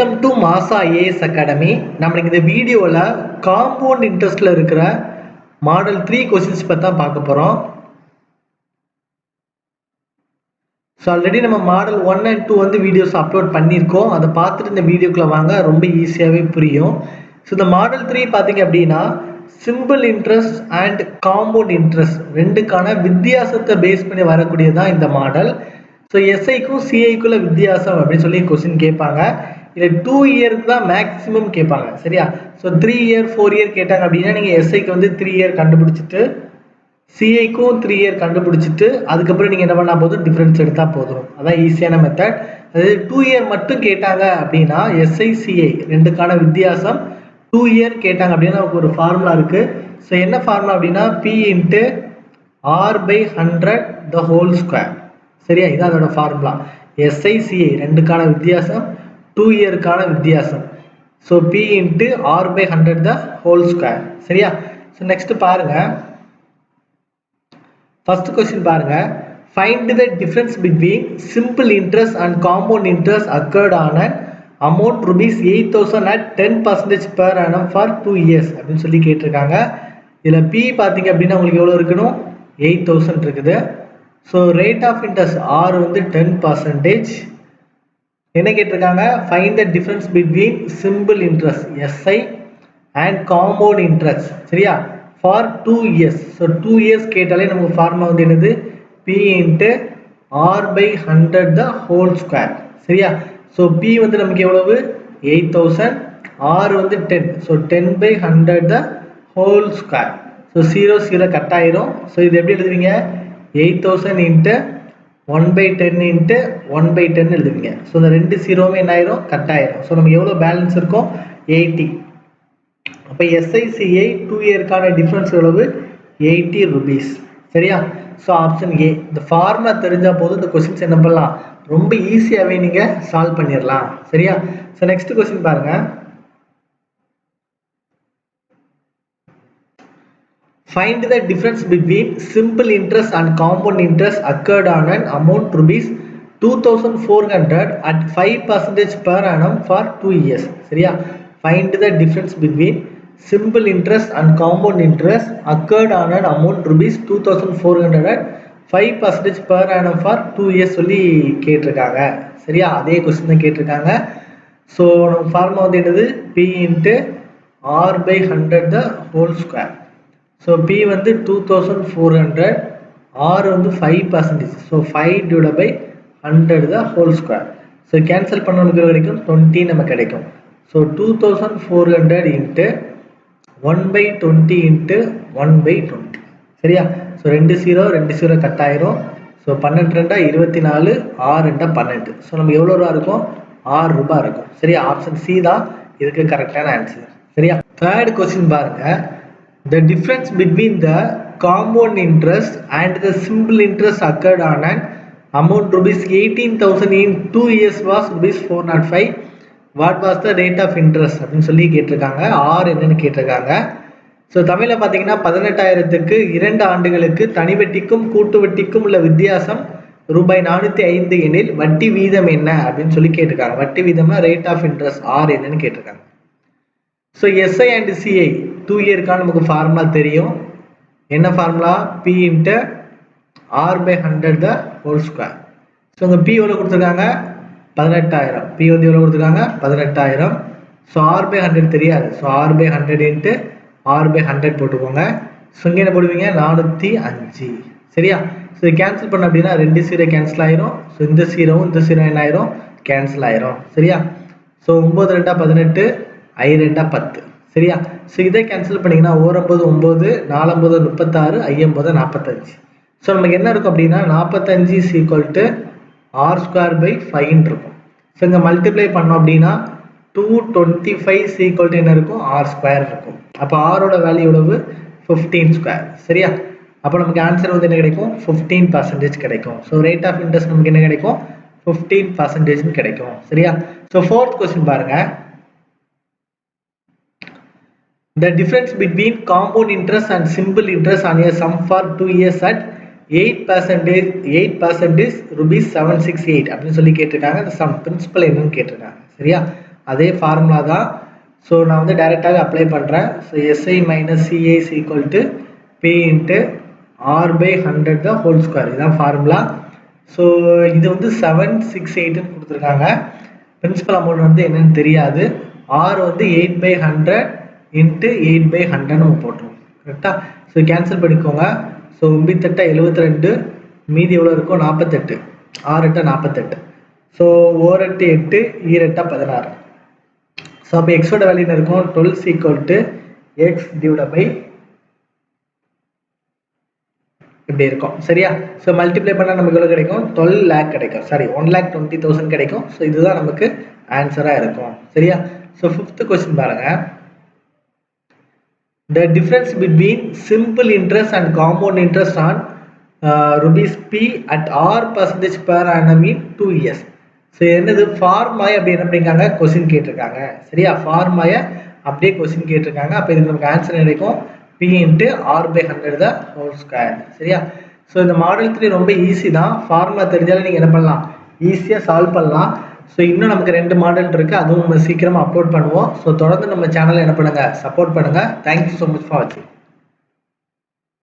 Welcome to மாசா IAS academy. நம்மளுக்கு இந்த வீடியோவில் காம்பவுண்ட் இன்ட்ரெஸ்டில் இருக்கிற மாடல் 3 கொஸ்டின்ஸ் பற்றி தான் பார்க்க போகிறோம். ஸோ ஆல்ரெடி நம்ம மாடல் 1 and 2 வந்து வீடியோஸ் அப்லோட் பண்ணியிருக்கோம். அதை பார்த்துட்டு இந்த வீடியோக்குள்ளே வாங்க, ரொம்ப ஈஸியாகவே புரியும். ஸோ இந்த மாடல் 3 பார்த்தீங்க அப்படின்னா simple interest and compound interest ரெண்டுக்கான வித்தியாசத்தை பேஸ் பண்ணி வரக்கூடியதான் இந்த மாடல். ஸோ எஸ்ஐக்கும் சிஐக்குள்ள வித்தியாசம் அப்படின்னு சொல்லி கொஸ்டின் கேட்பாங்க. இல்லை 2 இயருக்கு தான் மேக்ஸிமம் கேட்பாங்க, சரியா? ஸோ 3 இயர் 4 இயர் கேட்டாங்க அப்படின்னா நீங்கள் எஸ்ஐக்கு வந்து 3 இயர் கண்டுபிடிச்சிட்டு சிஐக்கும் 3 இயர் கண்டுபிடிச்சிட்டு அதுக்கப்புறம் நீங்கள் என்ன பண்ணால் போதும், டிஃப்ரென்ஸ் எடுத்தால் போதும். அதான் ஈஸியான மெத்தட். அதாவது 2 இயர் மட்டும் கேட்டாங்க அப்படின்னா எஸ்ஐ சிஐ ரெண்டுக்கான வித்தியாசம். 2 இயர் கேட்டாங்க அப்படின்னா நமக்கு ஒரு ஃபார்முலா இருக்குது. ஸோ என்ன ஃபார்முலா அப்படின்னா P × R/100 the whole square, சரியா? இதான் அதோட ஃபார்முலா. எஸ்ஐ சிஐ ரெண்டுக்கான வித்தியாசம், 2 இயருக்கான வித்தியாசம். So P × R/100 the whole square, சரியா? ஸோ நெக்ஸ்ட் பாருங்க, ஃபர்ஸ்ட் கொஸ்டின் பாருங்க. Find the difference between simple interest and compound interest accord on an amount ₹8,000 at 10% per annum for 2 years அப்படின்னு சொல்லி கேட்டிருக்காங்க. இதில் P பார்த்தீங்க அப்படின்னா உங்களுக்கு எவ்வளோ இருக்கணும், 8,000 இருக்குது. So rate of interest R வந்து 10%. என்ன கேட்டிருக்காங்க, find the difference between simple interest SI and compound interest, சரியா? For 2 years. ஸோ 2 இயர்ஸ் கேட்டாலே நமக்கு ஃபார்முலா வந்து என்னது, P × R/100 the whole square, சரியா? ஸோ P வந்து நமக்கு எவ்வளவு, 8,000, R வந்து 10. So 10/100 the whole square. So 0 cut ஆயிரும். ஸோ இது எப்படி எழுதுவீங்க, 8,000 × 1/10 × 1/10 எழுதுவீங்க. ஸோ இந்த 2 0மே என்ன ஆயிரும், கட் ஆயிரும். ஸோ நமக்கு எவ்வளோ பேலன்ஸ் இருக்கும், 80. அப்போ எஸ்ஐசிஐ 2 இயருக்கான டிஃப்ரென்ஸ் எவ்வளவு, ₹80, சரியா? So option A. இந்த ஃபார்முலா தெரிஞ்சால் போதும், இந்த கொஸ்டின்ஸ் என்ன பண்ணலாம், ரொம்ப ஈஸியாகவே நீங்கள் சால்வ் பண்ணிடலாம், சரியா? ஸோ நெக்ஸ்ட் கொஸ்டின் பாருங்க. Find the difference between simple interest and compound interest occurred on an amount ₹2,400 at 5% per annum for 2 years. சரியா? Find the difference between simple interest and compound interest occurred on an amount ₹2,400 at 5% per annum for 2 years சொல்லி கேட்டிருக்காங்க, சரியா? அதே question தான் கேட்டிருக்காங்க. So நம்ம formula வந்து என்னது, P × R/100 the whole square. So P வந்து 2,400, R வந்து 5%. ஸோ 5/100 த ஹோல் ஸ்கொயர். ஸோ கேன்சல் பண்ண நமக்கு கிடைக்கும் 20 நமக்கு கிடைக்கும். ஸோ 2,400 × 1/20 × 1/20, சரியா? ஸோ 2 0 கட் ஆயிரும். ஸோ 12 2 24, 6 2 12. ஸோ நமக்கு எவ்வளோ ரூபா இருக்கும், ₹6 இருக்கும், சரியா? ஆப்ஷன் சி தான் இதுக்கு கரெக்டான ஆன்சர், சரியா? தேர்ட் கொஸ்டின் பாருங்க. The difference between the compound interest and the simple interest occurred on an amount ₹18,000 in 2 years was ₹405. What was the rate of interest அப்படின்னு சொல்லி கேட்டிருக்காங்க. R என்னன்னு கேட்டிருக்காங்க. ஸோ தமிழில் பார்த்தீங்கன்னா 18,000க்கு 2 ஆண்டுகளுக்கு தனி வட்டிக்கும் கூட்டு வட்டிக்கும் உள்ள வித்தியாசம் ₹405 எனில் வட்டி வீதம் என்ன அப்படின்னு சொல்லி கேட்டிருக்காங்க. வட்டி வீதம்னா ரேட் ஆஃப் இன்ட்ரெஸ்ட் R என்னன்னு கேட்டிருக்காங்க. ஸோ எஸ்ஐ அண்ட் சிஐ 2 இயருக்கான நமக்கு ஃபார்முலா தெரியும். என்ன formula, P × R/100 the whole square. So உங்கள் P எவ்வளோ கொடுத்துருக்காங்க, 18,000. P வந்து எவ்வளோ கொடுத்துருக்காங்க, 18,000. ஸோ R/100 தெரியாது. ஸோ R/100 × R/100 போட்டுக்கோங்க. ஸோ இங்கே என்ன போடுவீங்க, 405, சரியா? ஸோ இது கேன்சல் பண்ண அப்படின்னா 2 0 கேன்சல் ஆயிரும். ஸோ இந்த 0 என்ன ஆயிரும், கேன்சல் ஆயிரும், சரியா? ஸோ 9 2 18, I 2 10, சரியா? ஸோ இதை கேன்சல் பண்ணிங்கன்னா 9 9, 4 36, I 45. ஸோ நமக்கு என்ன இருக்கும் அப்படின்னா 45 = R²/5 இருக்கும். ஸோ இங்கே மல்டிப்ளை பண்ணோம் அப்படின்னா 225 என்ன இருக்கும், R² இருக்கும். அப்போ ஆரோட வேல்யூ எவ்வளவு, 15², சரியா? அப்போ நமக்கு ஆன்சர் வந்து என்ன கிடைக்கும், 15% கிடைக்கும். ஸோ ரேட் ஆஃப் இன்ட்ரெஸ்ட் நமக்கு என்ன கிடைக்கும், 15% கிடைக்கும், சரியா? ஸோ ஃபோர்த் கொஸ்டின் பாருங்க. The difference between compound interest and simple interest on a sum for 2 years at 8% is ₹768 அப்படின்னு சொல்லி கேட்டிருக்காங்க. அந்த சம் பிரின்சிபல் என்னன்னு கேட்டிருக்காங்க, சரியா? அதே ஃபார்முலா தான். ஸோ நான் வந்து டைரெக்டாக அப்ளை பண்ணுறேன். So SI minus CA is equal to P into R/100 the whole square, இதுதான் ஃபார்முலா. ஸோ இது வந்து 768ன்னு கொடுத்துருக்காங்க. பிரின்சிபல் அமௌண்ட் வந்து என்னன்னு தெரியாது. R வந்து 8/100 இன்ட்டு 8/100 நம்ம போட்டுருவோம். கரெக்டாக? ஸோ கேன்சல் பண்ணிக்கோங்க. ஸோ 9 72, மீதி எவ்வளோ இருக்கும்? 48. 6 48. ஸோ 1 8, 2 16. ஸோ அப்போ எக்ஸோட வேல்யூ என்ன இருக்கும்? 12 equal to x divide by இப்படி இருக்கும். சரியா? ஸோ மல்டிப்ளை பண்ணால் நமக்கு எவ்வளோ கிடைக்கும்? 12 lakh கிடைக்கும். சாரி, 1,20,000 கிடைக்கும். ஸோ இதுதான் நமக்கு ஆன்சராக இருக்கும். சரியா? ஸோ 5th கொஸ்டின் பாருங்க. The difference between simple interest and compound interest on rupees P at R% per annum in 2 years. So என்னது ஃபார்மாய் அப்படி என்ன பண்ணியிருக்காங்க? கொஸ்டின் கேட்டிருக்காங்க. சரியா? ஃபார்மாயை அப்படியே கொஸ்டின் கேட்டிருக்காங்க. அப்போ இதுக்கு நமக்கு ஆன்சர் கிடைக்கும் P into R/100 the whole square. சரியா? ஸோ இந்த மாடல் 3 ரொம்ப ஈஸி தான். ஃபார்முலா தெரிஞ்சாலும் நீங்கள் என்ன பண்ணலாம்? ஈஸியாக சால்வ் பண்ணலாம். ஸோ இன்னும் நமக்கு 2 மாடல் இருக்குது, அதுவும் நம்ம சீக்கிரமாக அப்லோட் பண்ணுவோம். ஸோ தொடர்ந்து நம்ம சேனலை என்ன பண்ணுங்கள்? சப்போர்ட் பண்ணுங்கள். தேங்க்யூ ஸோ மச் ஃபார் வாட்சிங்.